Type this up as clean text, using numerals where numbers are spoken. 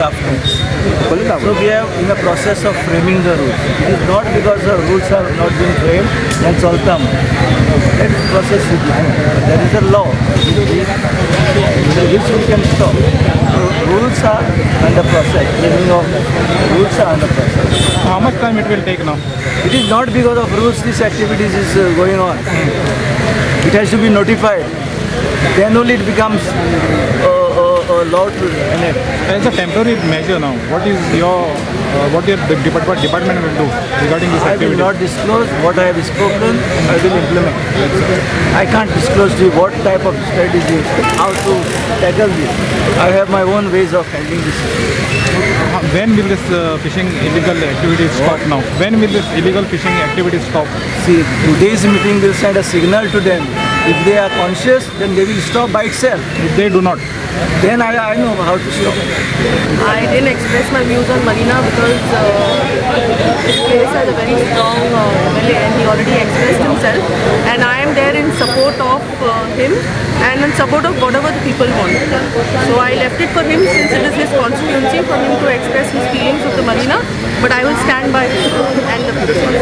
So we are in the process of framing the rules. It is not because the rules have not been framed and soltam. That process is different. There is a law which we can stop. So rules are under process. Framing of rules are under process. How much time it will take now? It is not because of rules this activities is going on. It has to be notified. Then only it becomes a law to enact. It's a temporary measure now. What is the department will do regarding this I will activity? not disclose what I have spoken. I will implement. I can't disclose to you what type of strategy, how to tackle this. I have my own ways of handling this. When will this fishing illegal activities stop now? When will this illegal fishing activities stop? See, today's meeting will send a signal to them. If they are conscious, then they will stop by itself. If they do not, Then I know how to stop. I didn't express my views on Marina because this case has a very strong MLA and he already expressed himself, and I am there in support of him and in support of whatever the people want. So I left it for him, since it is his constituency, for him to express his feelings of the Marina, but I will stand by him and the people.